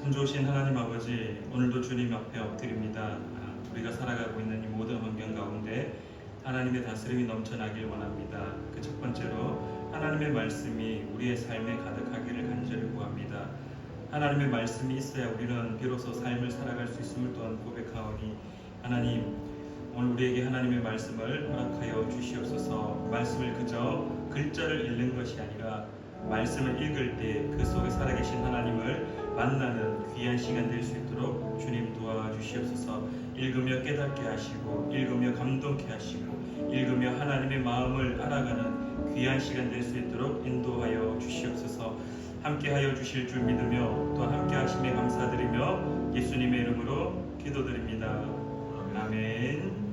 참 좋으신 하나님 아버지, 오늘도 주님 앞에 엎드립니다. 우리가 살아가고 있는 이 모든 환경 가운데 하나님의 다스림이 넘쳐나길 원합니다. 그 첫 번째로 하나님의 말씀이 우리의 삶에 가득하기를 간절히 구합니다. 하나님의 말씀이 있어야 우리는 비로소 삶을 살아갈 수 있음을 또한 고백하오니, 하나님, 오늘 우리에게 하나님의 말씀을 허락하여 주시옵소서. 말씀을 그저 글자를 읽는 것이 아니라 말씀을 읽을 때 그 속에 살아계신 하나님을 만나는 귀한 시간 될 수 있도록 주님 도와주시옵소서. 읽으며 깨닫게 하시고, 읽으며 감동케 하시고, 읽으며 하나님의 마음을 알아가는 귀한 시간 될 수 있도록 인도하여 주시옵소서. 함께하여 주실 줄 믿으며 또 함께하심에 감사드리며 예수님의 이름으로 기도드립니다. 아멘.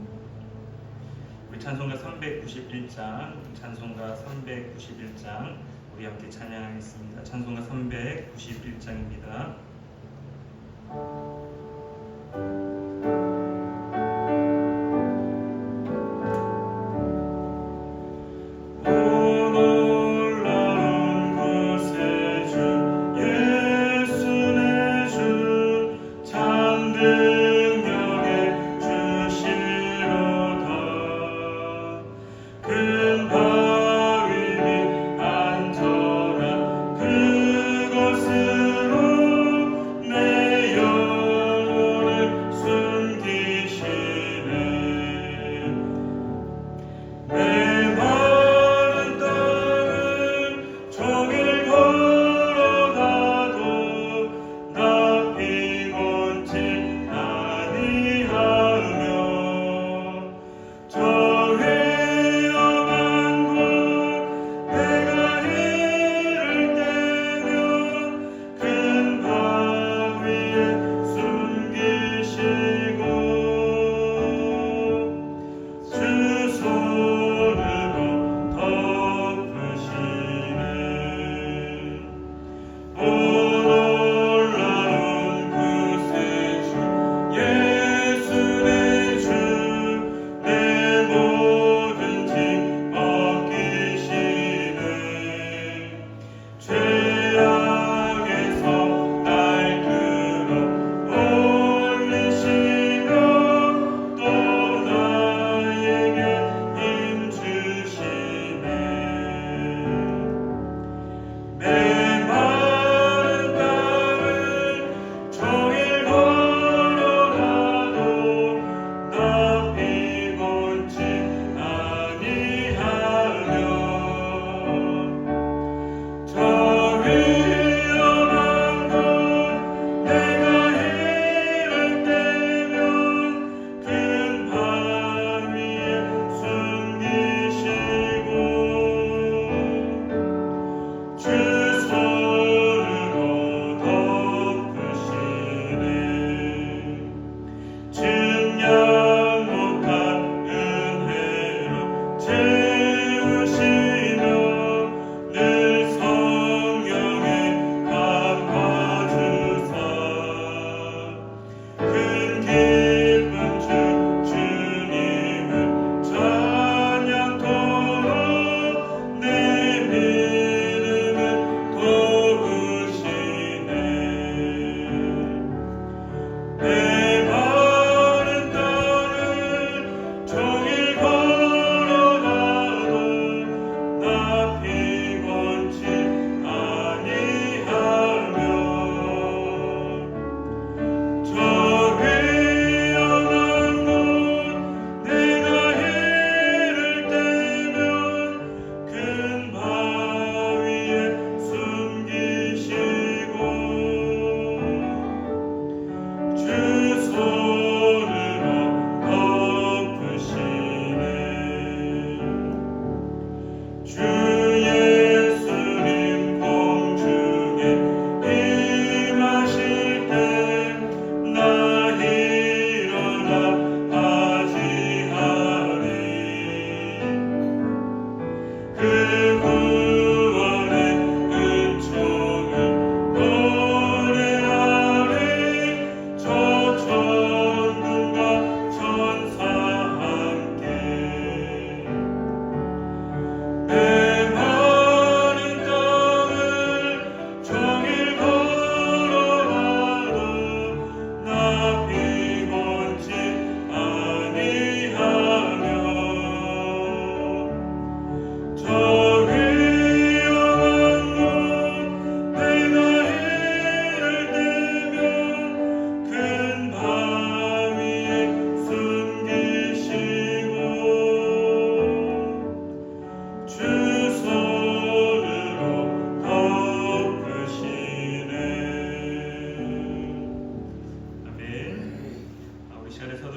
우리 찬송가 391장, 찬송가 391장 우리 함께 찬양하겠습니다. 찬송가 391장입니다.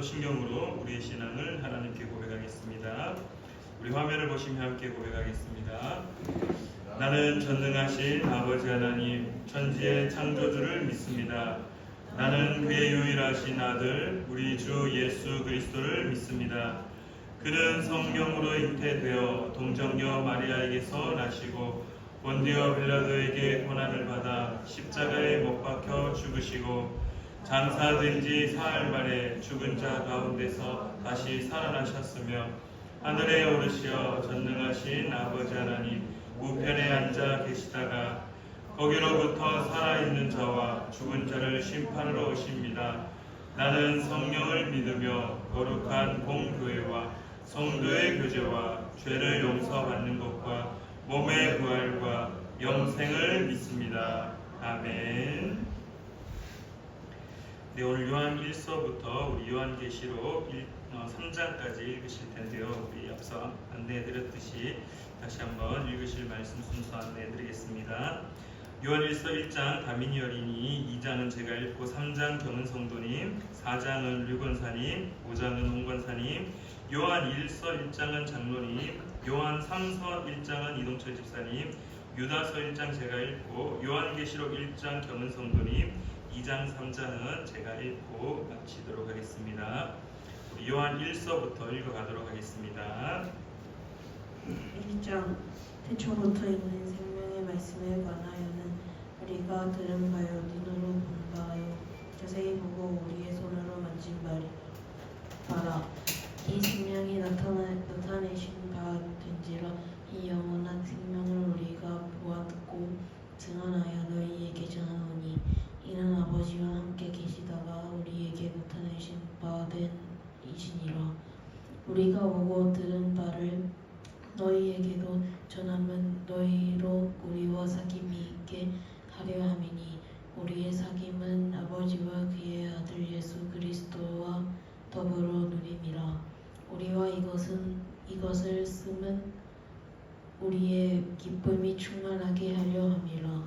신경으로 우리의 신앙을 하나님께 고백하겠습니다. 우리 화면을 보시며 함께 고백하겠습니다. 나는 전능하신 아버지 하나님 천지의 창조주를 믿습니다. 나는 그의 유일하신 아들 우리 주 예수 그리스도를 믿습니다. 그는 성령으로 잉태되어 동정녀 마리아에게서 나시고 본디오 빌라도에게 고난을 받아 십자가에 못 박혀 죽으시고 장사된 지 사흘 만에 죽은 자 가운데서 다시 살아나셨으며 하늘에 오르시어 전능하신 아버지 하나님 우편에 앉아 계시다가 거기로부터 살아있는 자와 죽은 자를 심판하러 오십니다. 나는 성령을 믿으며 거룩한 공교회와 성도의 교제와 죄를 용서받는 것과 몸의 부활과 영생을 믿습니다. 아멘. 네, 오늘 요한 1서부터 우리 요한계시록 3장까지 읽으실 텐데요. 우리 앞서 안내해드렸듯이 다시 한번 읽으실 말씀 순서 안내해드리겠습니다. 요한 1서 1장 다민이 어린이, 2장은 제가 읽고 3장 경은 성도님, 4장은 류권사님, 5장은 홍권사님, 요한 1서 1장은 장로님, 요한 3서 1장은 이동철 집사님, 유다서 1장 제가 읽고 요한계시록 1장 경은 성도님, 2장 3장은 제가 읽고 마치도록 하겠습니다. 우리 요한 1서부터 읽어가도록 하겠습니다. 1장 태초부터 있는 생명의 말씀에 관하여는 우리가 들은 바요 눈으로 본 바요 자세히 보고 우리의 손으로 만진 바라 이 생명이 나타내신 바 된지라. 이 영원한 생명을 우리가 보았고 증언하여 너희에게 전하노니 이는 아버지와 함께 계시다가 우리에게 나타내신 바 된 이시니라. 우리가 보고 들은 바를 너희에게도 전하면 너희로 우리와 사귐이 있게 하려 함이니 우리의 사귐은 아버지와 그의 아들 예수 그리스도와 더불어 누림이라. 우리와 이것을 쓰면 우리의 기쁨이 충만하게 하려 함이라.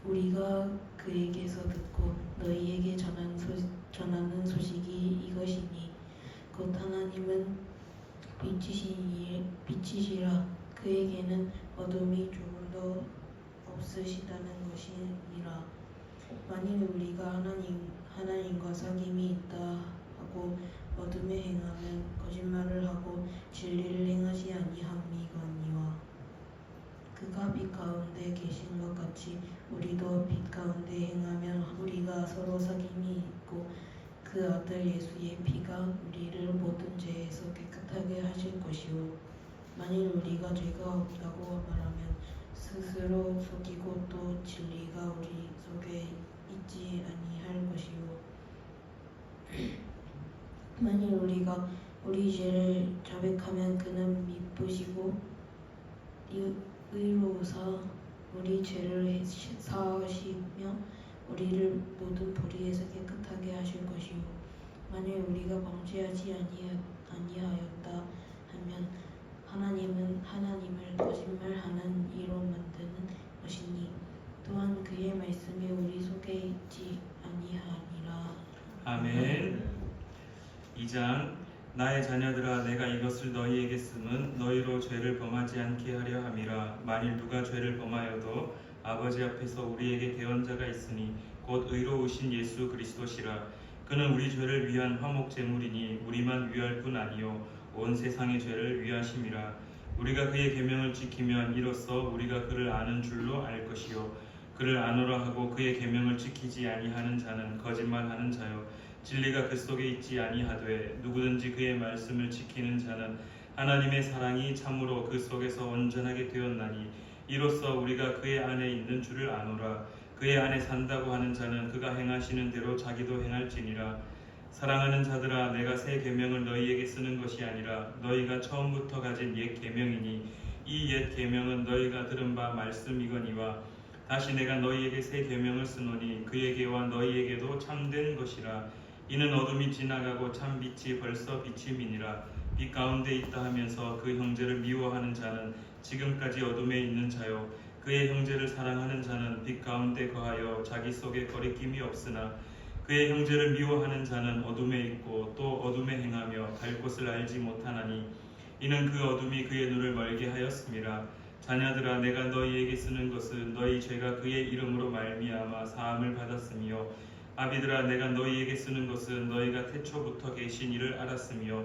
우리가 그에게서 듣고 너희에게 전하는 소식이 이것이니 곧 하나님은 빛이시라. 그에게는 어둠이 조금도 없으시다는 것이니라. 만일 우리가 하나님과 사귐이 있다 하고 어둠에 행하면 거짓말을 하고 진리를 행하지 아니함이거니와 그가 빛 가운데 계신 것 같이 우리도 빛 가운데 행하면 우리가 서로 사귐이 있고 그 아들 예수의 피가 우리를 모든 죄에서 깨끗하게 하실 것이요. 만일 우리가 죄가 없다고 말하면 스스로 속이고 또 진리가 우리 속에 있지 아니할 것이요. 만일 우리가 우리 죄를 자백하면 그는 미쁘시고 의로우사 우리 죄를 사하시며 우리를 모든 불의에서 깨끗하게 하실 것이요. 만일 우리가 범죄하지 아니하였다 하면 하나님은 하나님을 거짓말하는 이로 만드는 것이니 또한 그의 말씀이 우리 속에 있지 아니하니라. 아멘. 2장 나의 자녀들아 내가 이것을 너희에게 쓰면 너희로 죄를 범하지 않게 하려 함이라. 만일 누가 죄를 범하여도 아버지 앞에서 우리에게 대언자가 있으니 곧 의로우신 예수 그리스도시라. 그는 우리 죄를 위한 화목 제물이니 우리만 위할 뿐 아니요 온 세상의 죄를 위하심이라. 우리가 그의 계명을 지키면 이로써 우리가 그를 아는 줄로 알 것이요 그를 아노라 하고 그의 계명을 지키지 아니하는 자는 거짓말하는 자요 진리가 그 속에 있지 아니하되 누구든지 그의 말씀을 지키는 자는 하나님의 사랑이 참으로 그 속에서 온전하게 되었나니 이로써 우리가 그의 안에 있는 줄을 아노라. 그의 안에 산다고 하는 자는 그가 행하시는 대로 자기도 행할지니라. 사랑하는 자들아, 내가 새 계명을 너희에게 쓰는 것이 아니라 너희가 처음부터 가진 옛 계명이니 이 옛 계명은 너희가 들은 바 말씀이거니와 다시 내가 너희에게 새 계명을 쓰노니 그에게와 너희에게도 참된 것이라. 이는 어둠이 지나가고 참 빛이 벌써 비침이니라. 빛 가운데 있다 하면서 그 형제를 미워하는 자는 지금까지 어둠에 있는 자요, 그의 형제를 사랑하는 자는 빛 가운데 거하여 자기 속에 거리낌이 없으나 그의 형제를 미워하는 자는 어둠에 있고 또 어둠에 행하며 갈 곳을 알지 못하나니 이는 그 어둠이 그의 눈을 멀게 하였음이라. 자녀들아, 내가 너희에게 쓰는 것은 너희 죄가 그의 이름으로 말미암아 사함을 받았으며 아비들아, 내가 너희에게 쓰는 것은 너희가 태초부터 계신 이를 알았으며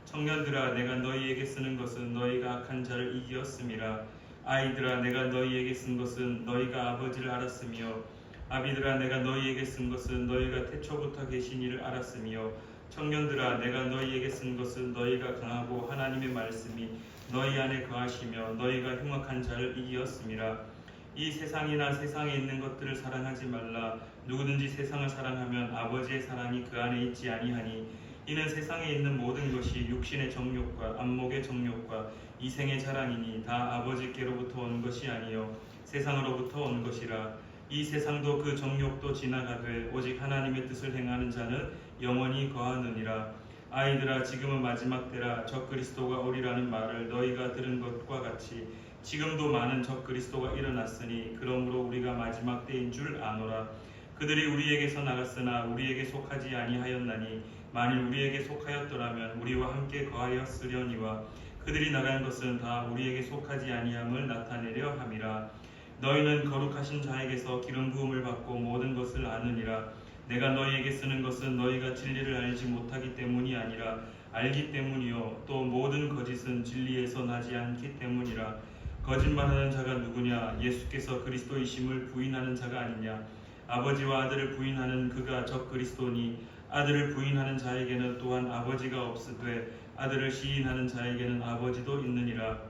청년들아, 내가 너희에게 쓰는 것은 너희가 악한 자를 이기었음이라. 아이들아, 내가 너희에게 쓴 것은 너희가 아버지를 알았으며 아비들아, 내가 너희에게 쓴 것은 너희가 태초부터 계신 이를 알았으며 청년들아, 내가 너희에게 쓴 것은 너희가 강하고 하나님의 말씀이 너희 안에 거하시며 너희가 흉악한 자를 이기었음이라. 이 세상이나 세상에 있는 것들을 사랑하지 말라. 누구든지 세상을 사랑하면 아버지의 사랑이 그 안에 있지 아니하니 이는 세상에 있는 모든 것이 육신의 정욕과 안목의 정욕과 이생의 자랑이니 다 아버지께로부터 온 것이 아니요 세상으로부터 온 것이라. 이 세상도 그 정욕도 지나가되 오직 하나님의 뜻을 행하는 자는 영원히 거하느니라. 아이들아, 지금은 마지막 때라. 적그리스도가 오리라는 말을 너희가 들은 것과 같이 지금도 많은 적그리스도가 일어났으니 그러므로 우리가 마지막 때인 줄 아노라. 그들이 우리에게서 나갔으나 우리에게 속하지 아니하였나니 만일 우리에게 속하였더라면 우리와 함께 거하였으려니와 그들이 나간 것은 다 우리에게 속하지 아니함을 나타내려 함이라. 너희는 거룩하신 자에게서 기름 부음을 받고 모든 것을 아느니라. 내가 너희에게 쓰는 것은 너희가 진리를 알지 못하기 때문이 아니라 알기 때문이요 또 모든 거짓은 진리에서 나지 않기 때문이라. 거짓말하는 자가 누구냐? 예수께서 그리스도이심을 부인하는 자가 아니냐? 아버지와 아들을 부인하는 그가 적그리스도니 아들을 부인하는 자에게는 또한 아버지가 없으되 아들을 시인하는 자에게는 아버지도 있느니라.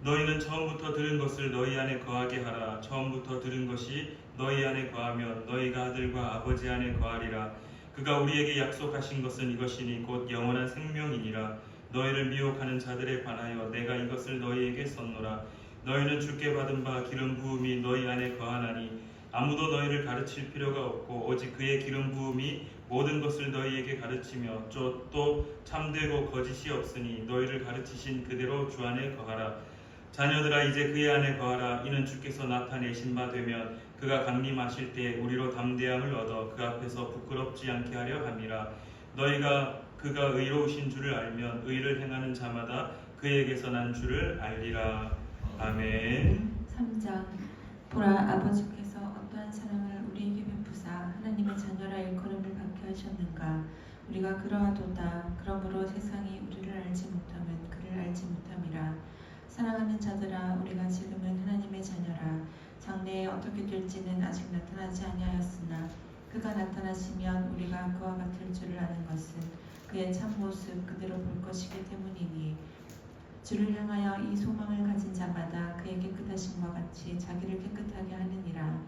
너희는 처음부터 들은 것을 너희 안에 거하게 하라. 처음부터 들은 것이 너희 안에 거하면 너희가 아들과 아버지 안에 거하리라. 그가 우리에게 약속하신 것은 이것이니 곧 영원한 생명이니라. 너희를 미혹하는 자들에 관하여 내가 이것을 너희에게 썼노라. 너희는 주께 받은 바 기름 부음이 너희 안에 거하나니 아무도 너희를 가르칠 필요가 없고 오직 그의 기름 부음이 모든 것을 너희에게 가르치며 또 참되고 거짓이 없으니 너희를 가르치신 그대로 주 안에 거하라. 자녀들아, 이제 그의 안에 거하라. 이는 주께서 나타내신 바 되면 그가 강림하실 때 우리로 담대함을 얻어 그 앞에서 부끄럽지 않게 하려 함이라. 너희가 그가 의로우신 줄을 알면 의를 행하는 자마다 그에게서 난 줄을 알리라. 아멘. 3장. 보라, 아버지께서 어떠한 사랑을 우리에게 베푸사 하나님의 자녀라 일컬음을 받게 하셨는가. 우리가 그러하도다. 그러므로 세상이 우리를 알지 못하면 그를 알지 못함이라. 사랑하는 자들아, 우리가 지금은 하나님의 자녀라. 장래에 어떻게 될지는 아직 나타나지 아니하였으나 그가 나타나시면 우리가 그와 같을 줄을 아는 것은 그의 참모습 그대로 볼 것이기 때문이니 주를 향하여 이 소망을 가진 자마다 그의 깨끗하심과 같이 자기를 깨끗하게 하느니라.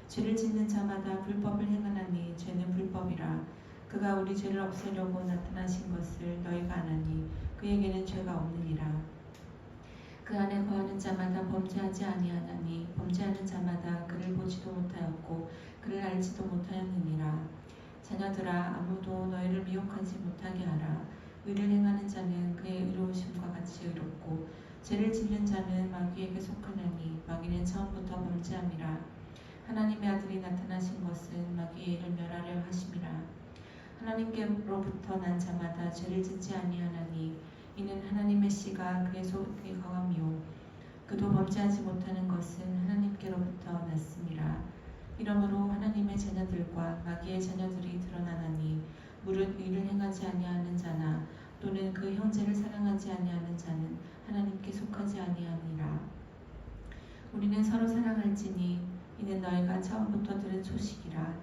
죄를 짓는 자마다 불법을 행하나니 죄는 불법이라. 그가 우리 죄를 없애려고 나타나신 것을 너희가 아나니 그에게는 죄가 없느니라. 그 안에 거하는 자마다 범죄하지 아니하나니 범죄하는 자마다 그를 보지도 못하였고 그를 알지도 못하였느니라. 자녀들아, 아무도 너희를 미혹하지 못하게 하라. 의를 행하는 자는 그의 의로우심과 같이 의롭고 죄를 짓는 자는 마귀에게 속하나니 마귀는 처음부터 범죄함이라. 하나님의 아들이 나타나신 것은 마귀의 일을 멸하려 하심이라. 하나님께로부터 난 자마다 죄를 짓지 아니하나니 이는 하나님의 씨가 그의 속에 거함이요 그도 범죄하지 못하는 것은 하나님께로부터 났음이라. 이러므로 하나님의 자녀들과 마귀의 자녀들이 드러나나니 무릇 의를 행하지 아니하는 자나 또는 그 형제를 사랑하지 아니하는 자는 하나님께 속하지 아니하니라. 우리는 서로 사랑할지니 이는 너희가 처음부터 들은 소식이라.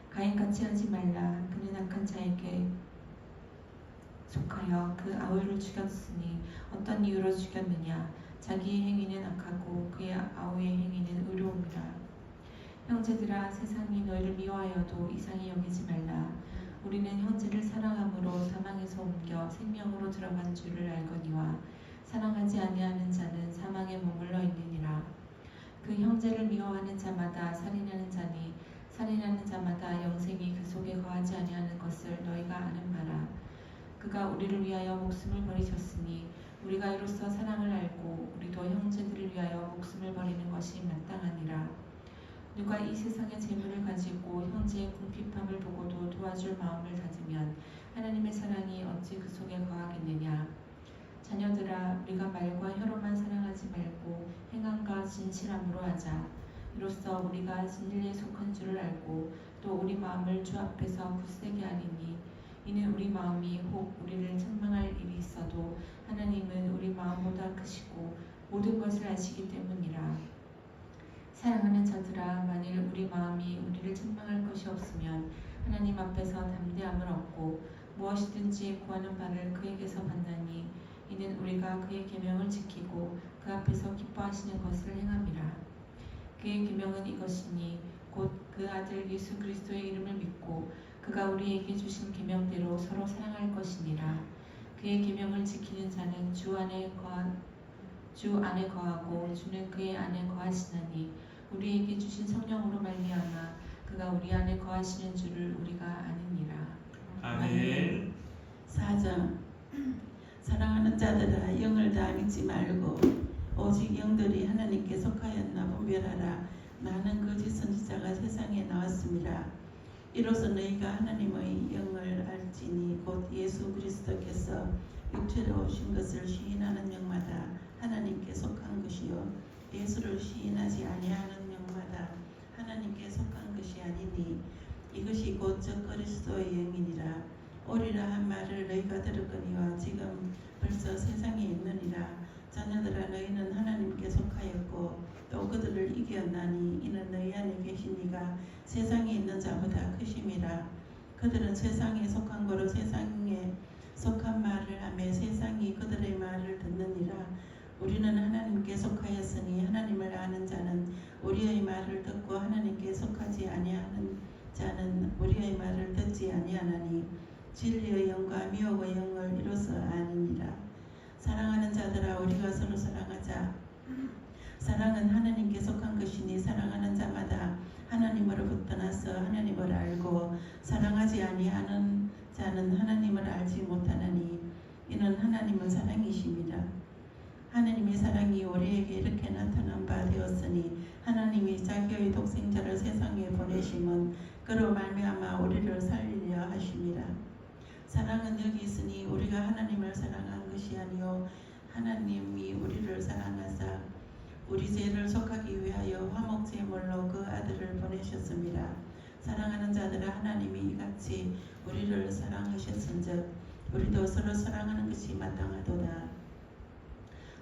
가인같이 하지 말라. 그는 악한 자에게 속하여 그 아우를 죽였으니 어떤 이유로 죽였느냐? 자기의 행위는 악하고 그의 아우의 행위는 의로움이라. 형제들아, 세상이 너희를 미워하여도 이상히 여기지 말라. 우리는 형제를 사랑함으로 사망에서 옮겨 생명으로 들어간 줄을 알거니와 사랑하지 아니하는 자는 사망에 머물러 있느니라. 그 형제를 미워하는 자마다 살인하는 자니 살인하는 자마다 영생이 그 속에 거하지 아니하는 것을 너희가 아는 바라. 그가 우리를 위하여 목숨을 버리셨으니 우리가 이로써 사랑을 알고 우리도 형제들을 위하여 목숨을 버리는 것이 마땅하니라. 누가 이 세상의 재물을 가지고 형제의 궁핍함을 보고도 도와줄 마음을 가지면 하나님의 사랑이 어찌 그 속에 거하겠느냐. 자녀들아, 우리가 말과 혀로만 사랑하지 말고 행함과 진실함으로 하자. 이로써 우리가 진리에 속한 줄을 알고 또 우리 마음을 주 앞에서 굳세게 하리니 이는 우리 마음이 혹 우리를 책망할 일이 있어도 하나님은 우리 마음보다 크시고 모든 것을 아시기 때문이라. 사랑하는 자들아, 만일 우리 마음이 우리를 책망할 것이 없으면 하나님 앞에서 담대함을 얻고 무엇이든지 구하는 바를 그에게서 받나니 이는 우리가 그의 계명을 지키고 그 앞에서 기뻐하시는 것을 행함이라. 그의 계명은 이것이니 곧 그 아들 예수 그리스도의 이름을 믿고 그가 우리에게 주신 계명대로 서로 사랑할 것이니라. 그의 계명을 지키는 자는 주 안에 거하고 주는 그의 안에 거하시나니 우리에게 주신 성령으로 말미암아 그가 우리 안에 거하시는 줄을 우리가 아느니라. 아멘. 4장 사랑하는 자들아, 영을 다 믿지 말고 오직 영들이 하나님께 속하였나 분별하라. 많은 거짓 선지자가 세상에 나왔습니다. 이로써 너희가 하나님의 영을 알지니 곧 예수 그리스도께서 육체로 오신 것을 시인하는 영마다 하나님께 속한 것이요 예수를 시인하지 아니하는 영마다 하나님께 속한 것이 아니니 이것이 곧 저 그리스도의 영이니라. 오리라 한 말을 너희가 들었거니와 지금 벌써 세상에 있느니라. 자녀들아, 너희는 하나님께 속하였고 또 그들을 이겼나니 이는 너희 안에 계신 이가 세상에 있는 자보다 크심이라. 그들은 세상에 속한 거로 세상에 속한 말을 하며 세상이 그들의 말을 듣느니라. 우리는 하나님께 속하였으니 하나님을 아는 자는 우리의 말을 듣고 하나님께 속하지 아니하는 자는 우리의 말을 듣지 아니하나니 진리의 영과 미혹의 영을 이로써 아느니라. 사랑하는 자들아, 우리가 서로 사랑하자. 사랑은 하나님께 속한 것이니 사랑하는 자마다 하나님으로부터 나서 하나님을 알고 사랑하지 아니하는 자는 하나님을 알지 못하나니 이는 하나님은 사랑이십니다. 하나님의 사랑이 우리에게 이렇게 나타난 바 되었으니 하나님이 자기의 독생자를 세상에 보내심은 그로 말미암아 우리를 살리려 하심이라. 사랑은 여기 있으니 우리가 하나님을 사랑한 것이 아니요 하나님이 우리를 사랑하사 우리 죄를 속하기 위하여 화목 제물로 그 아들을 보내셨습니다. 사랑하는 자들아, 하나님이 이같이 우리를 사랑하셨은즉 우리도 서로 사랑하는 것이 마땅하도다.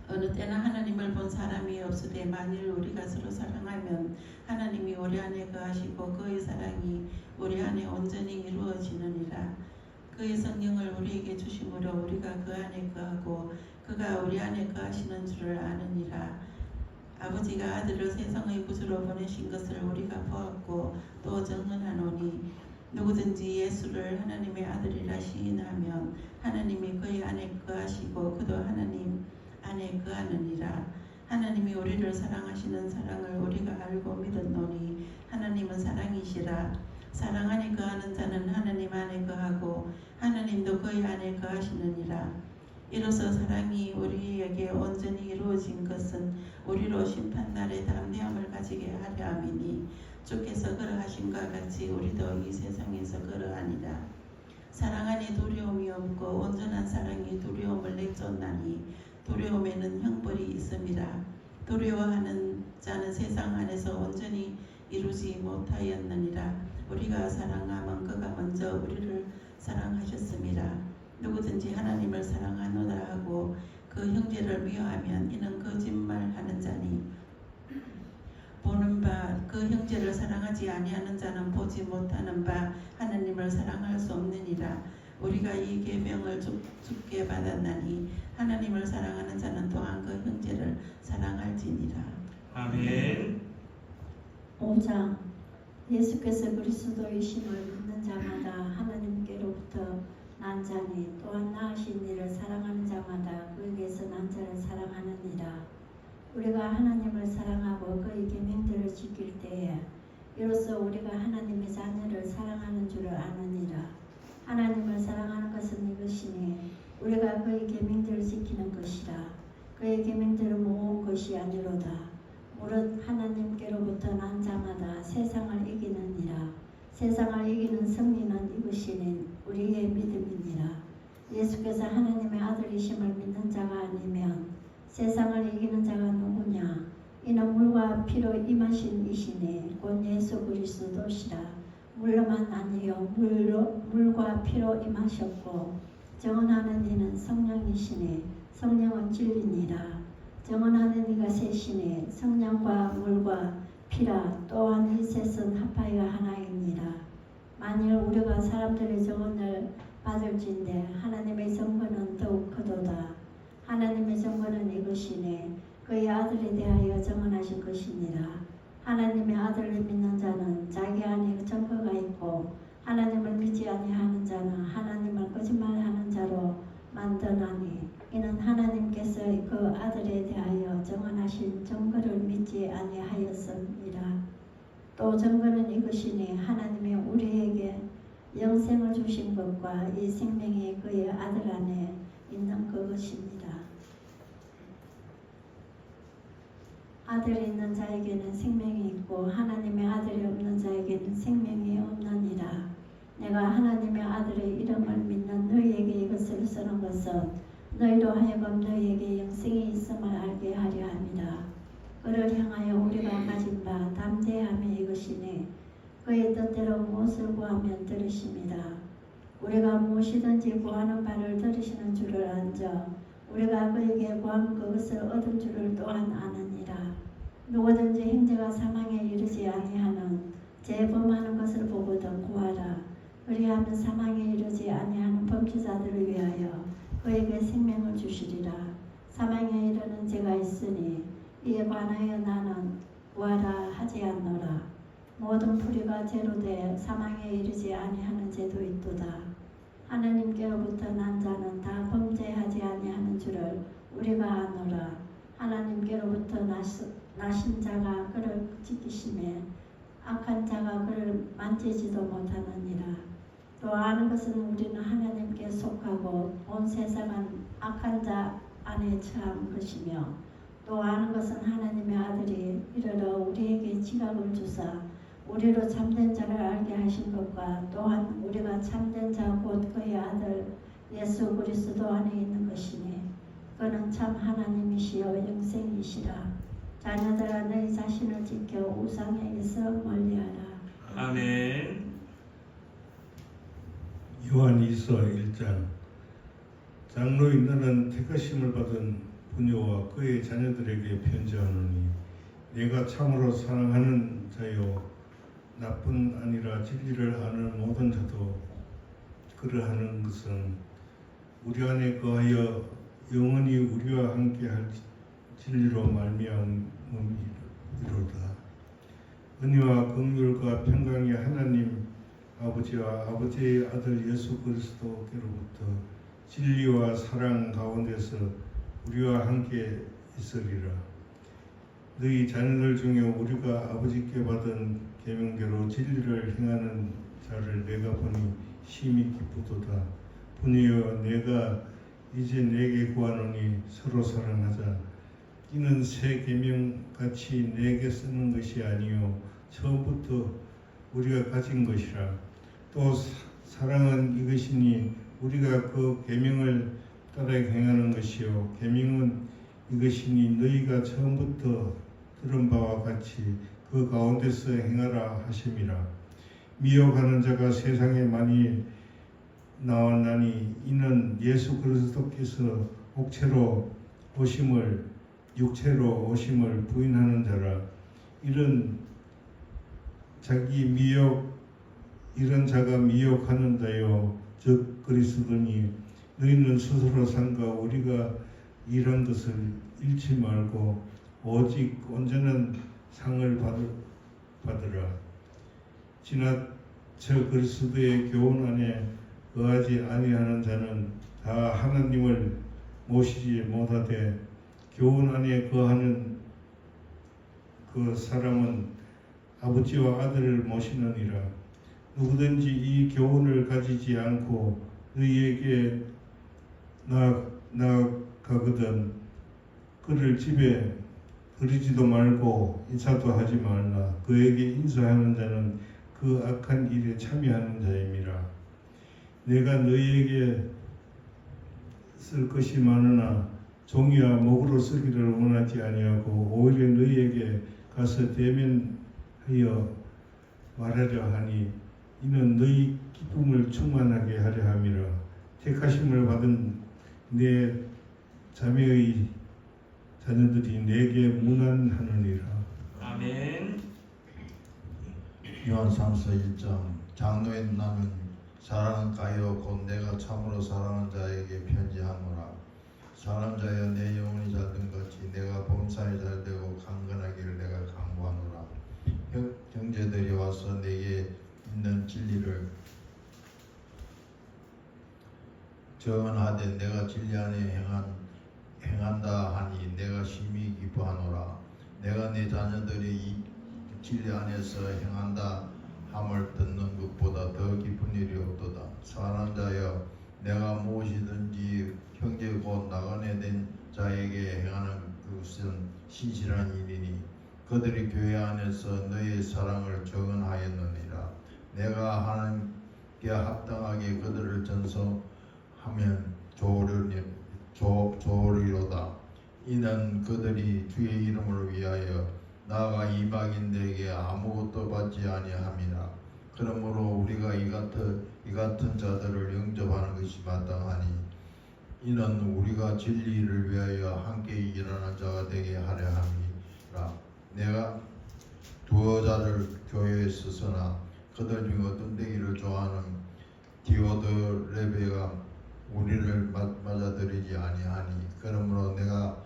어느 때나 하나님을 본 사람이 없으되 만일 우리가 서로 사랑하면 하나님이 우리 안에 거하시고 그의 사랑이 우리 안에 온전히 이루어지느니라. 그의 성령을 우리에게 주심으로 우리가 그 안에 거하고 그가 우리 안에 거하시는 줄을 아느니라. 아버지가 아들을 세상의 구주로 보내신 것을 우리가 보았고 또 증언하노니 누구든지 예수를 하나님의 아들이라 시인하면 하나님이 그의 안에 거하시고 그도 하나님 안에 거하느니라. 하나님이 우리를 사랑하시는 사랑을 우리가 알고 믿었노니 하나님은 사랑이시라. 사랑 안에 거하는 자는 하나님 안에 거하고 하나님도 그의 안에 거하시느니라. 이로써 사랑이 우리에게 온전히 이루어진 것은 우리로 심판날에 담대함을 가지게 하려 함이니 주께서 그러하신과 같이 우리도 이 세상에서 그러하니라. 사랑 안에 두려움이 없고 온전한 사랑이 두려움을 내쫓나니 두려움에는 형벌이 있음이라. 두려워하는 자는 세상 안에서 온전히 이루지 못하였느니라. 우리가 사랑하면 그가 먼저 우리를 사랑하셨음이라. 누구든지 하나님을 사랑하노라 하고 그 형제를 미워하면 이는 거짓말하는 자니 보는 바 그 형제를 사랑하지 아니하는 자는 보지 못하는 바 하나님을 사랑할 수 없느니라. 우리가 이 계명을 주께 받았나니 하나님을 사랑하는 자는 또한 그 형제를 사랑할지니라. 아멘. 5장 예수께서 그리스도이심을 믿는 자마다 하나님께로부터 난 자니 또한 낳으신 이를 사랑하는 자마다 그에게서 난 자를 사랑하느니라. 우리가 하나님을 사랑하고 그의 계명들을 지킬 때에 이로써 우리가 하나님의 자녀를 사랑하는 줄을 아느니라. 하나님을 사랑하는 것은 이것이니 우리가 그의 계명들을 지키는 것이라. 그의 계명들을 모은 것이 아니로다. 무릇 하나님께로부터 난 자마다 세상을 이기느니라. 세상을 이기는 승리는 이것이니 우리의 믿음이니라. 예수께서 하나님의 아들이심을 믿는 자가 아니면 세상을 이기는 자가 누구냐? 이는 물과 피로 임하신 이시니 곧 예수 그리스도시라. 물로만 아니요 물과 피로 임하셨고 정언하는 이는 성령이시니 성령은 진리니라. 정언하는 이가 셋이니 성령과 물과 피라. 또한 이 셋은 합하여 하나이니라. 만일 우리가 사람들의 정언을 받을진대 하나님의 정언은 더욱 크도다. 하나님의 정언은 이것이니 그의 아들에 대하여 정언하신 것이니라. 하나님의 아들을 믿는 자는 자기 안에 증거가 있고 하나님을 믿지 아니하는 자는 하나님을 거짓말하는 자로 만드나니 이는 하나님께서 그 아들에 대하여 정언하신 증거를 믿지 아니하였습니다. 또 증거는 이것이니 하나님이 우리에게 영생을 주신 것과 이 생명이 그의 아들 안에 있는 그것입니다. 아들이 있는 자에게는 생명이 있고 하나님의 아들이 없는 자에게는 생명이 없느니라. 내가 하나님의 아들의 이름을 믿는 너희에게 이것을 쓰는 것은 너희로 하여금 너희에게 영생이 있음을 알게 하려 함이라. 그를 향하여 우리가 가진 바 담대함이 이것이니 그의 뜻대로 무엇을 구하면 들으십니다. 우리가 무엇이든지 구하는 바를 들으시는 줄을 안져 우리가 그에게 구한 그것을 얻은 줄을 또한 아느니라. 누구든지 형제가 사망에 이르지 아니하는 죄범하는 것을 보거든 구하라. 그리하면 사망에 이르지 아니하는 범죄자들을 위하여 그에게 생명을 주시리라. 사망에 이르는 죄가 있으니 이에 관하여 나는 구하라 하지 않노라. 모든 풀이가 죄로 돼 사망에 이르지 아니하는 죄도 있도다. 하나님께로부터 난 자는 다 범죄하지 아니하는 줄을 우리가 아노라. 하나님께로부터 나신 자가 그를 지키심에 악한 자가 그를 만지지도 못하느니라. 또 아는 것은 우리는 하나님께 속하고 온 세상은 악한 자 안에 처한 것이며 또 아는 것은 하나님의 아들이 이르러 우리에게 지각을 주사 우리로 참된 자를 알게 하신 것과 또한 우리가 참된 자 곧 그의 아들 예수 그리스도 안에 있는 것이니 그는 참 하나님이시여 영생이시라. 자녀들아 너희 자신을 지켜 우상에게서 멀리하라. 아멘. 요한이서 1장. 장로인 너는 택하심을 받은 부녀와 그의 자녀들에게 편지하노니 내가 참으로 사랑하는 자요 나뿐 아니라 진리를 아는 모든 자도 그러하는 것은 우리 안에 거하여 영원히 우리와 함께할 진리로 말미암음이로다. 은혜와 긍휼과 평강이 하나님 아버지와 아버지의 아들 예수 그리스도께로부터 진리와 사랑 가운데서 우리와 함께 있으리라. 너희 자녀들 중에 우리가 아버지께 받은 계명대로 진리를 행하는 자를 내가 보니 심히 기쁘도다. 부녀여 내가 이제 내게 구하노니 서로 사랑하자. 이는 새 계명같이 내게 쓰는 것이 아니요 처음부터 우리가 가진 것이라. 또 사랑은 이것이니 우리가 그 계명을 따라 행하는 것이요 계명은 이것이니 너희가 처음부터 들은 바와 같이 그 가운데서 행하라 하심이라. 미혹하는 자가 세상에 많이 나왔나니 이는 예수 그리스도께서 육체로 오심을 부인하는 자라. 이런 자가 미혹하는다요 즉 그리스도니 너희는 스스로 삼가 우리가 이런 것을 잃지 말고 오직 온전한 상을 받으라. 지나쳐 그리스도의 교훈 안에 거하지 아니하는 자는 다 하나님을 모시지 못하되 교훈 안에 거하는 그 사람은 아버지와 아들을 모시느니라. 누구든지 이 교훈을 가지지 않고 너희에게 나아가거든 그를 집에 들이지도 말고 인사도 하지 말라. 그에게 인사하는 자는 그 악한 일에 참여하는 자임이라. 내가 너희에게 쓸 것이 많으나 종이와 목으로 쓰기를 원하지 아니하고 오히려 너희에게 가서 대면하여 말하려 하니 이는 너희 기쁨을 충만하게 하려 함이라. 택하심을 받은 내 자매의 자녀들이 내게 문안하느니라. 아멘. 요한 3서 1장 장로의 나는 사랑하는 가요 곧 내가 참으로 사랑하는 자에게 편지하노라. 사랑하는 자여 내 영혼이 잘된 같이 내가 범사에 잘되고 강건하기를 내가 강구하노라. 형제들이 와서 내게 있는 진리를 전하되 내가 진리 안에 행한다 하니 내가 심히 기뻐하노라. 내가 내 자녀들이 이 진리 안에서 행한다 함을 듣는 것보다 더 기쁜 일이 없도다. 사랑하는 자여 내가 무엇이든지 형제 곧 나그네 된 자에게 행하는 것은 신실한 일이니 그들이 교회 안에서 너의 사랑을 증언하였느니라. 내가 하나님께 합당하게 그들을 전송하면 좋으리로다. 이는 그들이 주의 이름을 위하여 나아가 이방인들에게 아무것도 받지 아니함이라. 그러므로 우리가 이 같은 자들을 영접하는 것이 마땅하니 이는 우리가 진리를 위하여 함께 일하는 자가 되게 하려 함이라. 내가 두어 자를 교회에 쓰서나 그들 중 어떤 되기를 좋아하는 디오드레베가 우리를 맞아들이지 아니하니 그러므로 내가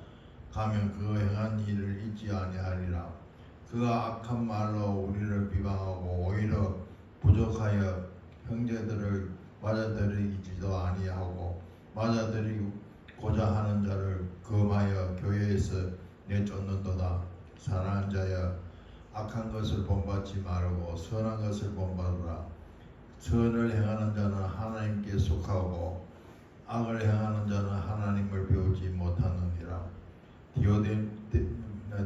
가면 그 행한 일을 잊지 아니하리라. 그가 악한 말로 우리를 비방하고 오히려 부족하여 형제들을 맞아들이지도 아니하고 맞아들이고자 하는 자를 금하여 교회에서 내쫓는도다. 사랑하는 자여 악한 것을 본받지 말고 선한 것을 본받으라. 선을 행하는 자는 하나님께 속하고 악을 행하는 자는 하나님을 배우지 못하느니라.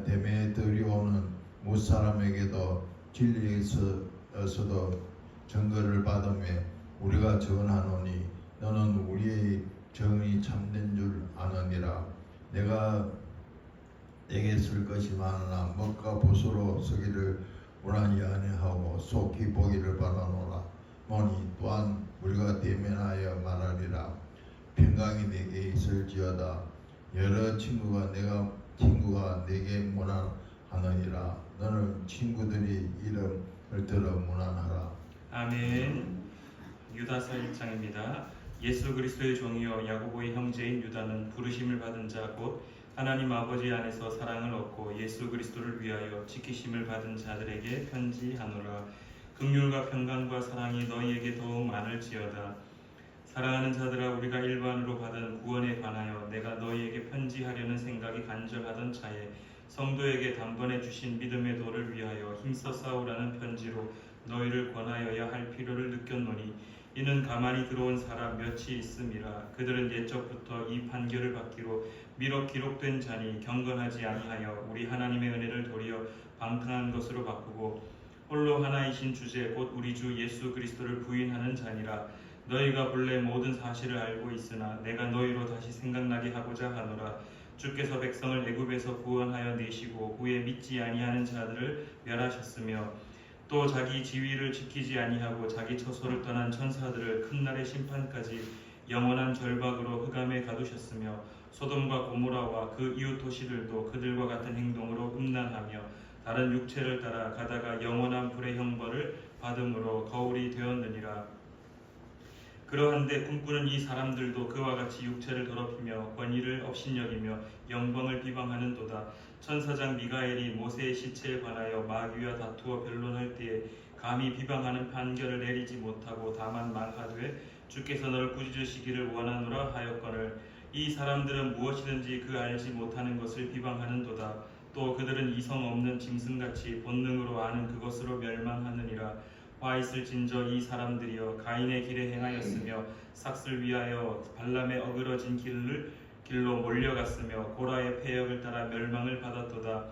데메드리오는 무사람에게도 진리에서도 증거를 받음에 우리가 전하노니 너는 우리의 정이 참된 줄 아느니라. 내가 내게 쓸 것이 많으나 먹과 붓으로 쓰기를 원하지 아니하고 속히 보기를 바라노라. 모니 또한 우리가 대면하여 말하리라. 평강이 내게 있을지어다. 여러 친구가 내게 문안하느니라. 너는 친구들이 이름을 들어 문안하라. 아멘. 유다서 1장입니다. 예수 그리스도의 종이요 야고보의 형제인 유다는 부르심을 받은 자 곧 하나님 아버지 안에서 사랑을 얻고 예수 그리스도를 위하여 지키심을 받은 자들에게 편지하노라. 긍휼과 평강과 사랑이 너희에게 더욱 많을지어다. 사랑하는 자들아, 우리가 일반으로 받은 구원에 관하여 내가 너희에게 편지하려는 생각이 간절하던 차에 성도에게 단번에 주신 믿음의 도를 위하여 힘써 싸우라는 편지로 너희를 권하여야 할 필요를 느꼈노니 이는 가만히 들어온 사람 몇이 있음이라. 그들은 옛적부터 이 판결을 받기로 미뤄 기록된 자니 경건하지 아니하여 우리 하나님의 은혜를 도리어 방탕한 것으로 바꾸고 홀로 하나이신 주제 곧 우리 주 예수 그리스도를 부인하는 자니라. 너희가 본래 모든 사실을 알고 있으나 내가 너희로 다시 생각나게 하고자 하노라. 주께서 백성을 애굽에서 구원하여 내시고 후에 믿지 아니하는 자들을 멸하셨으며 또 자기 지위를 지키지 아니하고 자기 처소를 떠난 천사들을 큰 날의 심판까지 영원한 절박으로 흑암에 가두셨으며 소돔과 고모라와 그 이웃 도시들도 그들과 같은 행동으로 음란하며 다른 육체를 따라 가다가 영원한 불의 형벌을 받음으로 거울이 되었느니라. 그러한데 꿈꾸는 이 사람들도 그와 같이 육체를 더럽히며 권위를 업신여기며 영광을 비방하는도다. 천사장 미가엘이 모세의 시체에 관하여 마귀와 다투어 변론할 때에 감히 비방하는 판결을 내리지 못하고 다만 말하되 주께서 너를 꾸짖으시기를 원하노라 하였거늘 이 사람들은 무엇이든지 그 알지 못하는 것을 비방하는도다. 또 그들은 이성 없는 짐승같이 본능으로 아는 그것으로 멸망하느니라. 화 있을진저 이 사람들이여 가인의 길에 행하였으며 삭슬 위하여 발람의 어그러진 길로 몰려갔으며 고라의 패역을 따라 멸망을 받았도다.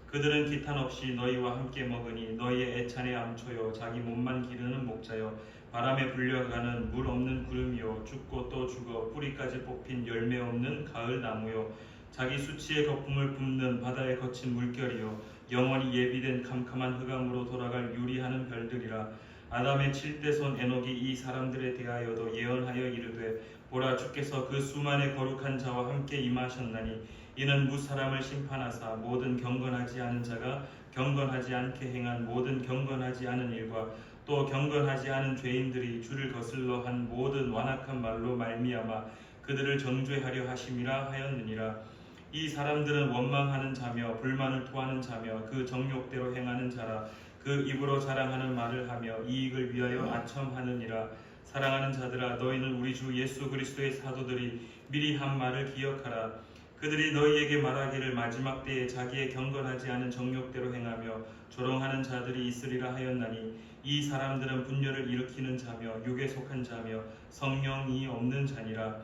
그들은 기탄 없이 너희와 함께 먹으니 너희의 애찬의 암초요 자기 몸만 기르는 목자요 바람에 불려가는 물 없는 구름이요 죽고 또 죽어 뿌리까지 뽑힌 열매 없는 가을 나무요 자기 수치의 거품을 뿜는 바다의 거친 물결이요 영원히 예비된 캄캄한 흑암으로 돌아갈 유리하는 별들이라. 아담의 7대 손 에녹이 이 사람들에 대하여도 예언하여 이르되 보라 주께서 그 수만의 거룩한 자와 함께 임하셨나니 이는 무사람을 심판하사 모든 경건하지 않은 자가 경건하지 않게 행한 모든 경건하지 않은 일과 또 경건하지 않은 죄인들이 주를 거슬러 한 모든 완악한 말로 말미암아 그들을 정죄하려 하심이라 하였느니라. 이 사람들은 원망하는 자며 불만을 토하는 자며 그 정욕대로 행하는 자라. 그 입으로 자랑하는 말을 하며 이익을 위하여 아첨하느니라. 사랑하는 자들아 너희는 우리 주 예수 그리스도의 사도들이 미리 한 말을 기억하라. 그들이 너희에게 말하기를 마지막 때에 자기의 경건하지 않은 정욕대로 행하며 조롱하는 자들이 있으리라 하였나니 이 사람들은 분열을 일으키는 자며 육에 속한 자며 성령이 없는 자니라.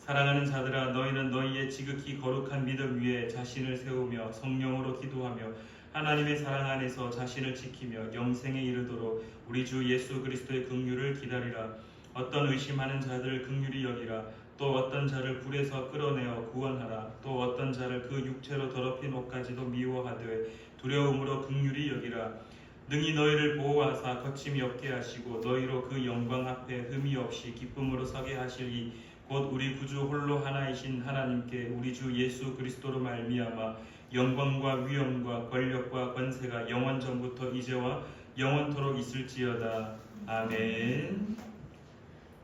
사랑하는 자들아 너희는 너희의 지극히 거룩한 믿음 위에 자신을 세우며 성령으로 기도하며 하나님의 사랑 안에서 자신을 지키며 영생에 이르도록 우리 주 예수 그리스도의 긍휼을 기다리라. 어떤 의심하는 자들을 긍휼히 여기라. 또 어떤 자를 불에서 끌어내어 구원하라. 또 어떤 자를 그 육체로 더럽힌 옷까지도 미워하되 두려움으로 긍휼히 여기라. 능히 너희를 보호하사 거침이 없게 하시고 너희로 그 영광 앞에 흠이 없이 기쁨으로 서게 하실 이 곧 우리 구주 홀로 하나이신 하나님께 우리 주 예수 그리스도로 말미암아 영광과 위엄과 권력과 권세가 영원 전부터 이제와 영원토록 있을지어다. 아멘.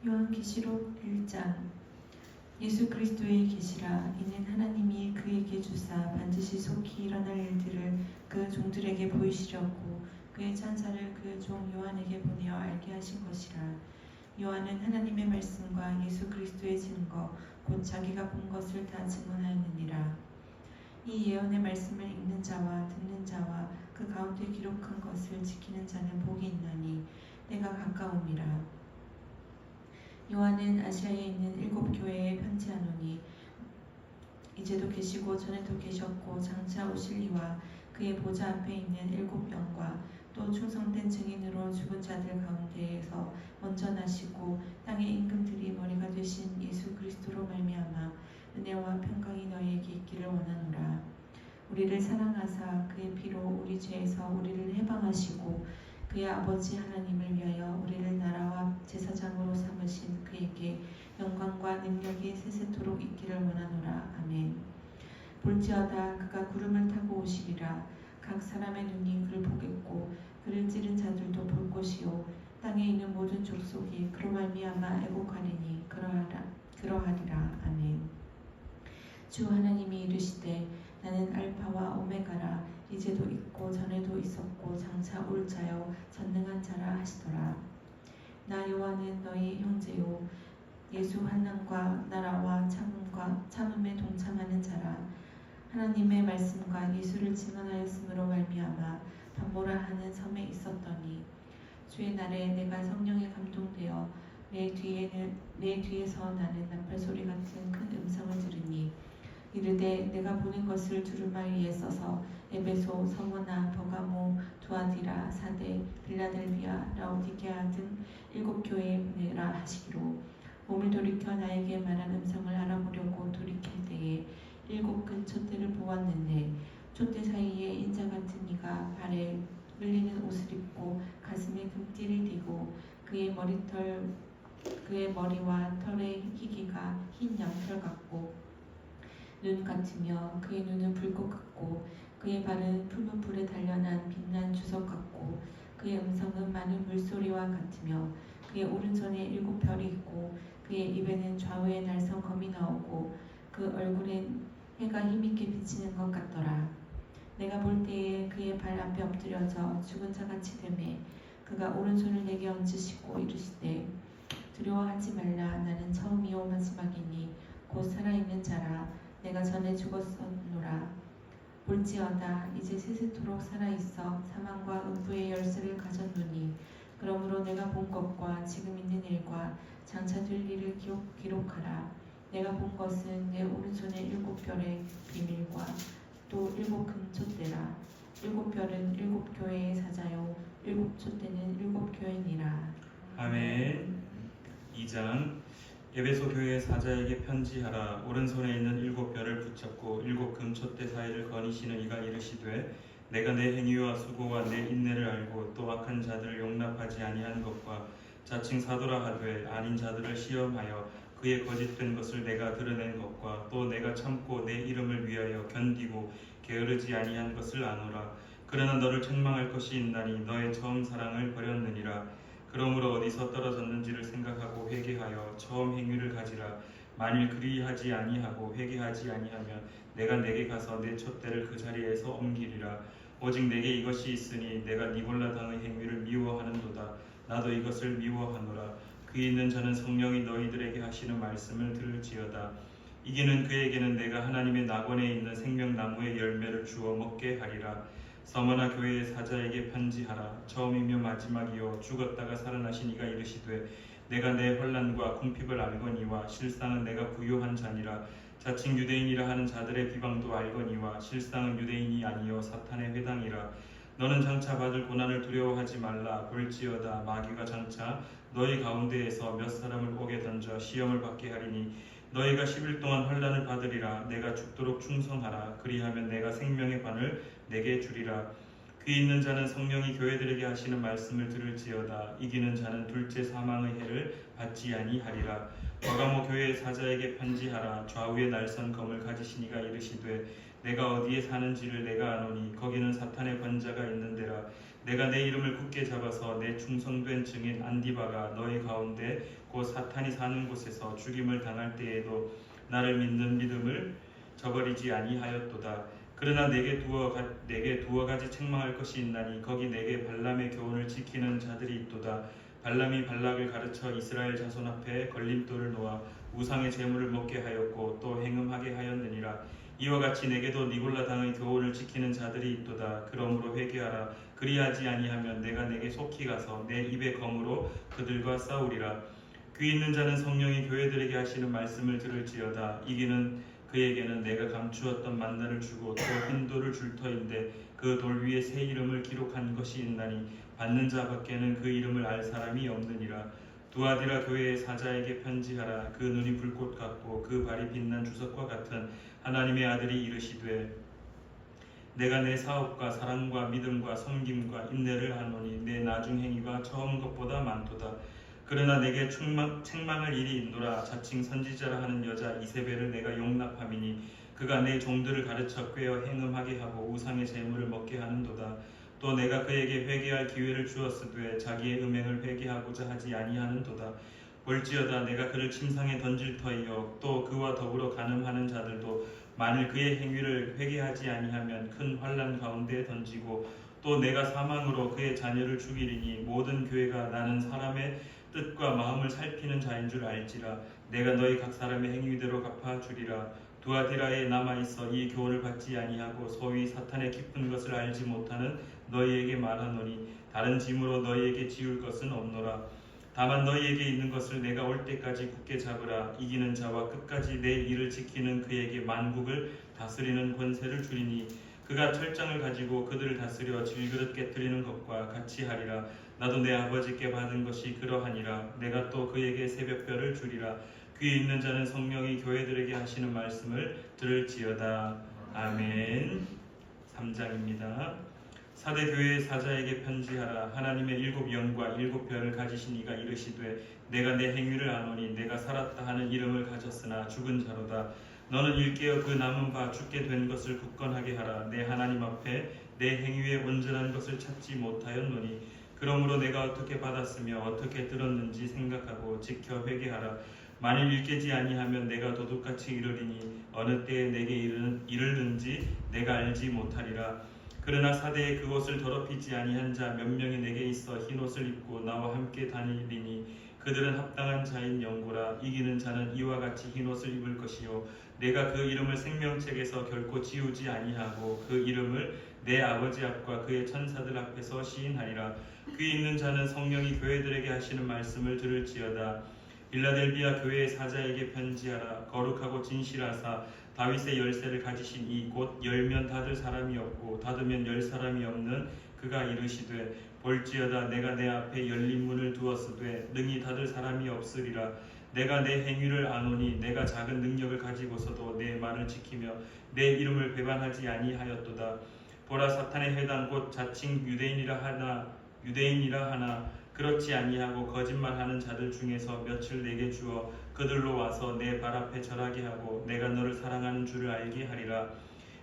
요한계시록 1장. 예수 그리스도의 계시라. 이는 하나님이 그에게 주사 반드시 속히 일어날 일들을 그 종들에게 보이시려고 그의 찬사를 그 종 요한에게 보내어 알게 하신 것이라. 요한은 하나님의 말씀과 예수 그리스도의 증거 곧 자기가 본 것을 다 증언하였느니라. 이 예언의 말씀을 읽는 자와 듣는 자와 그 가운데 기록한 것을 지키는 자는 복이 있나니 내가 가까움이라. 요한은 아시아에 있는 7 교회에 편지하노니 이제도 계시고 전에도 계셨고 장차 오실 이와 그의 보좌 앞에 있는 7 영과 또 충성된 증인으로 죽은 자들 가운데에서 먼저 나시고 땅의 임금들이 머리가 되신 예수 그리스도로 말미암아 은혜와 평강이 너희에게 있기를 원하노라. 우리를 사랑하사 그의 피로 우리 죄에서 우리를 해방하시고 그의 아버지 하나님을 위하여 우리를 나라와 제사장으로 삼으신 그에게 영광과 능력이 세세토록 있기를 원하노라. 아멘. 볼지어다 그가 구름을 타고 오시리라. 각 사람의 눈이 그를 보겠고 그를 찌른 자들도 볼 것이요 땅에 있는 모든 족속이 그로 말미암아 애곡하리니 그러하리라. 아멘. 주 하나님이 이르시되 나는 알파와 오메가라. 이제도 있고 전에도 있었고 장차 올 자요 전능한 자라 하시더라. 나 요한은 너희 형제요 예수 환난과 나라와 참음에 동참하는 자라. 하나님의 말씀과 예수를 증언하였으므로 말미암아 반모라 하는 섬에 있었더니 주의 날에 내가 성령에 감동되어 내 뒤에서 나는 나팔소리 같은 큰 음성을 들으니 이르되 내가 보는 것을 두루마 위에 써서 에베소, 서머나, 버가모, 두아디라, 사데, 빌라델비아, 라오디게아 등 7 교회에 보내라 하시기로 몸을 돌이켜 나에게 말한 음성을 알아보려고 돌이킬 때에 7 큰 촛대를 보았는데 촛대 사이에 인자 같은 이가 발에 흘리는 옷을 입고 가슴에 금띠를 띠고 그의 머리와 털의 희기가 흰 양털 같고 눈 같으며 그의 눈은 불꽃 같고 그의 발은 푸른 불에 단련한 빛난 주석 같고 그의 음성은 많은 물소리와 같으며 그의 오른손에 7별이 있고 그의 입에는 좌우의 날선 검이 나오고 그 얼굴엔 해가 힘있게 비치는 것 같더라. 내가 볼 때에 그의 발 앞에 엎드려져 죽은 자같이 되매 그가 오른손을 내게 얹으시고 이르시되 두려워하지 말라. 나는 처음이요 마지막이니 곧 살아있는 자라. 내가 전에 죽었었노라. 볼지어다 이제 세세토록 살아있어 사망과 음부의 열쇠를 가졌노니 그러므로 내가 본 것과 지금 있는 일과 장차 될 일을 기록하라. 내가 본 것은 내 오른손의 7별의 비밀과 또 7금촛대라. 7별은 7교회의 사자요 7촛대는 7교회니라. 아멘. 2장 에베소 교회 사자에게 편지하라. 오른손에 있는 7별을 붙잡고 7금촛대 사이를 거니시는 이가 이르시되 내가 내 행위와 수고와 내 인내를 알고 또 악한 자들을 용납하지 아니한 것과 자칭 사도라 하되 아닌 자들을 시험하여 그의 거짓된 것을 내가 드러낸 것과 또 내가 참고 내 이름을 위하여 견디고 게으르지 아니한 것을 아노라. 그러나 너를 책망할 것이 있나니 너의 처음 사랑을 버렸느니라. 그러므로 어디서 떨어졌는지를 생각하고 회개하여 처음 행위를 가지라. 만일 그리하지 아니하고 회개하지 아니하면 내가 내게 가서 내 촛대를 그 자리에서 옮기리라. 오직 내게 이것이 있으니 내가 니골라 당의 행위를 미워하는도다. 나도 이것을 미워하노라. 그 있는 자는 성령이 너희들에게 하시는 말씀을 들을지어다. 이기는 그에게는 내가 하나님의 낙원에 있는 생명나무의 열매를 주어 먹게 하리라. 서머나 교회의 사자에게 편지하라. 처음이며 마지막이요 죽었다가 살아나신 이가 이르시되 내가 내 혼란과 궁핍을 알거니와 실상은 내가 부요한 자니라. 자칭 유대인이라 하는 자들의 비방도 알거니와 실상은 유대인이 아니요 사탄의 회당이라. 너는 장차 받을 고난을 두려워하지 말라. 볼지어다 마귀가 장차 너희 가운데에서 몇 사람을 옥에 던져 시험을 받게 하리니 너희가 10일 동안 환난을 받으리라. 내가 죽도록 충성하라. 그리하면 내가 생명의 관을 내게 주리라. 귀 있는 자는 성령이 교회들에게 하시는 말씀을 들을지어다. 이기는 자는 둘째 사망의 해를 받지 아니하리라. 버가모 교회의 사자에게 편지하라. 좌우의 날선 검을 가지신 이가 이르시되 내가 어디에 사는지를 내가 아노니 거기는 사탄의 관자가 있는 데라. 내가 내 이름을 굳게 잡아서 내 충성된 증인 안디바가 너희 가운데 곧 사탄이 사는 곳에서 죽임을 당할 때에도 나를 믿는 믿음을 저버리지 아니하였도다. 그러나 내게 두어 가지 책망할 것이 있나니 거기 내게 발람의 교훈을 지키는 자들이 있도다. 발람이 발락을 가르쳐 이스라엘 자손 앞에 걸림돌을 놓아 우상의 제물을 먹게 하였고 또 행음하게 하였느니라. 이와 같이 내게도 니골라 당의 교훈을 지키는 자들이 있도다. 그러므로 회개하라. 그리하지 아니하면 내가 내게 속히 가서 내 입의 검으로 그들과 싸우리라. 귀 있는 자는 성령이 교회들에게 하시는 말씀을 들을지어다. 이기는 그에게는 내가 감추었던 만나를 주고 또 흰 돌을 줄 터인데 그 돌 위에 새 이름을 기록한 것이 있나니 받는 자밖에는 그 이름을 알 사람이 없느니라. 두아디라 교회의 사자에게 편지하라. 그 눈이 불꽃 같고 그 발이 빛난 주석과 같은 하나님의 아들이 이르시되 내가 내 사업과 사랑과 믿음과 섬김과 인내를 아노니 내 나중 행위가 처음 것보다 많도다. 그러나 내게 책망을 일이 있노라. 자칭 선지자라 하는 여자 이세벨을 내가 용납함이니 그가 내 종들을 가르쳐 꿰어 행음하게 하고 우상의 재물을 먹게 하는도다. 또 내가 그에게 회개할 기회를 주었으되 자기의 음행을 회개하고자 하지 아니하는도다. 볼지어다 내가 그를 침상에 던질 터이요 또 그와 더불어 간음하는 자들도 만일 그의 행위를 회개하지 아니하면 큰 환난 가운데 던지고 또 내가 사망으로 그의 자녀를 죽이리니 모든 교회가 나는 사람의 뜻과 마음을 살피는 자인 줄 알지라. 내가 너희 각 사람의 행위대로 갚아주리라. 두아디라에 남아있어 이 교훈을 받지 아니하고 소위 사탄의 깊은 것을 알지 못하는 너희에게 말하노니 다른 짐으로 너희에게 지울 것은 없노라. 다만 너희에게 있는 것을 내가 올 때까지 굳게 잡으라. 이기는 자와 끝까지 내 일을 지키는 그에게 만국을 다스리는 권세를 주리니 그가 철장을 가지고 그들을 다스려 질그릇 깨뜨리는 것과 같이 하리라. 나도 내 아버지께 받은 것이 그러하니라. 내가 또 그에게 새벽별을 주리라. 귀 있는 자는 성령이 교회들에게 하시는 말씀을 들을지어다. 아멘. 3장입니다. 사대 교회의 사자에게 편지하라. 하나님의 7영과 7별을 가지신 이가 이르시되 내가 내 행위를 아노니 내가 살았다 하는 이름을 가졌으나 죽은 자로다. 너는 일깨어 그 남은 바 죽게 된 것을 굳건하게 하라. 내 하나님 앞에 내 행위의 온전한 것을 찾지 못하였노니 그러므로 내가 어떻게 받았으며 어떻게 들었는지 생각하고 지켜 회개하라. 만일 일깨지 아니하면 내가 도둑같이 이르리니 어느 때에 내게 이르는지 내가 알지 못하리라. 그러나 사대에 그것을 더럽히지 아니한 자 몇 명이 내게 있어 흰옷을 입고 나와 함께 다니리니 그들은 합당한 자인 영고라. 이기는 자는 이와 같이 흰옷을 입을 것이요 내가 그 이름을 생명책에서 결코 지우지 아니하고 그 이름을 내 아버지 앞과 그의 천사들 앞에서 시인하리라. 귀 있는 자는 성령이 교회들에게 하시는 말씀을 들을지어다. 빌라델비아 교회의 사자에게 편지하라. 거룩하고 진실하사 다윗의 열쇠를 가지신 이 곧 열면 닫을 사람이 없고 닫으면 열 사람이 없는 그가 이르시되 볼지어다 내가 내 앞에 열린 문을 두었으되 능히 닫을 사람이 없으리라. 내가 내 행위를 아노니 내가 작은 능력을 가지고서도 내 말을 지키며 내 이름을 배반하지 아니하였도다. 보라 사탄의 회당 곧 자칭 유대인이라 하나 그렇지 아니하고 거짓말하는 자들 중에서 몇을 내게 주어 그들로 와서 내 발 앞에 절하게 하고 내가 너를 사랑하는 줄을 알게 하리라.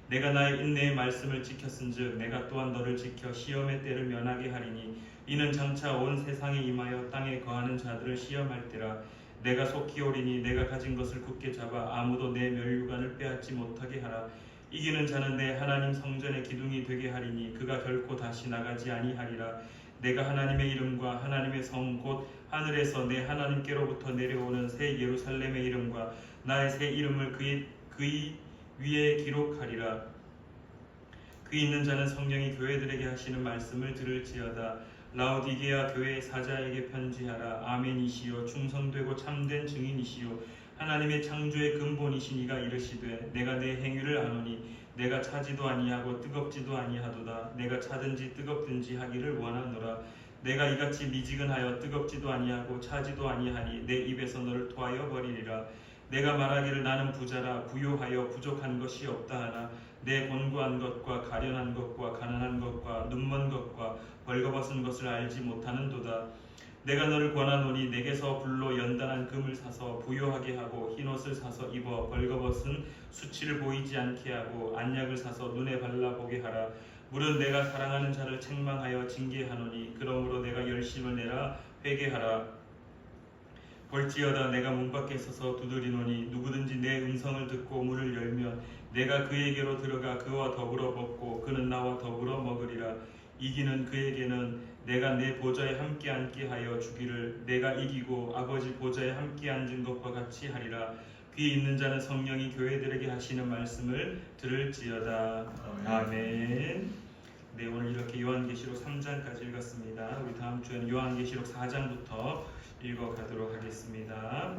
내가 나의 인내의 말씀을 지켰은즉 내가 또한 너를 지켜 시험의 때를 면하게 하리니 이는 장차 온 세상에 임하여 땅에 거하는 자들을 시험할 때라. 내가 속히 오리니 내가 가진 것을 굳게 잡아 아무도 내 멸류관을 빼앗지 못하게 하라. 이기는 자는 내 하나님 성전의 기둥이 되게 하리니 그가 결코 다시 나가지 아니하리라. 내가 하나님의 이름과 하나님의 성 곧 하늘에서 내 하나님께로부터 내려오는 새 예루살렘의 이름과 나의 새 이름을 그의 위에 기록하리라. 귀 있는 자는 성령이 교회들에게 하시는 말씀을 들을지어다. 라오디게아 교회의 사자에게 편지하라. 아멘이시요 충성되고 참된 증인이시요 하나님의 창조의 근본이신 이가 이르시되 내가 내 행위를 아노니 내가 차지도 아니하고 뜨겁지도 아니하도다. 내가 차든지 뜨겁든지 하기를 원하노라. 내가 이같이 미지근하여 뜨겁지도 아니하고 차지도 아니하니 내 입에서 너를 토하여 버리리라. 내가 말하기를 나는 부자라 부요하여 부족한 것이 없다 하나 내 곤고한 것과 가련한 것과 가난한 것과 눈먼 것과 벌거벗은 것을 알지 못하는도다. 내가 너를 권하노니 내게서 불로 연단한 금을 사서 부요하게 하고 흰옷을 사서 입어 벌거벗은 수치를 보이지 않게 하고 안약을 사서 눈에 발라보게 하라. 물은 내가 사랑하는 자를 책망하여 징계하노니 그러므로 내가 열심을 내라 회개하라. 볼지어다 내가 문 밖에 서서 두드리노니 누구든지 내 음성을 듣고 문을 열면 내가 그에게로 들어가 그와 더불어 먹고 그는 나와 더불어 먹으리라. 이기는 그에게는 내가 내 보좌에 함께 앉게 하여 주기를 내가 이기고 아버지 보좌에 함께 앉은 것과 같이 하리라. 귀 있는 자는 성령이 교회들에게 하시는 말씀을 들을지어다. 아멘. 네, 오늘 이렇게 요한계시록 3장까지 읽었습니다. 우리 다음 주에는 요한계시록 4장부터 읽어가도록 하겠습니다.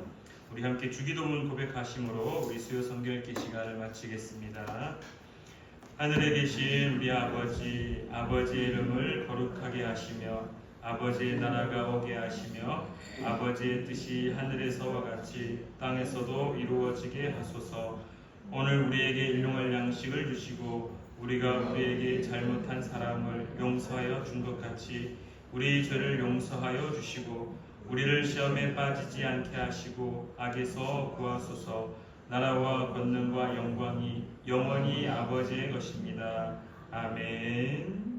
우리 함께 주기도문 고백하심으로 우리 수요 성경 읽기 시간을 마치겠습니다. 하늘에 계신 우리 아버지, 아버지의 이름을 거룩하게 하시며 아버지의 나라가 오게 하시며 아버지의 뜻이 하늘에서와 같이 땅에서도 이루어지게 하소서. 오늘 우리에게 일용할 양식을 주시고 우리가 우리에게 잘못한 사람을 용서하여 준 것 같이 우리 죄를 용서하여 주시고 우리를 시험에 빠지지 않게 하시고 악에서 구하소서. 나라와 권능과 영광이 영원히 아버지의 것입니다. 아멘.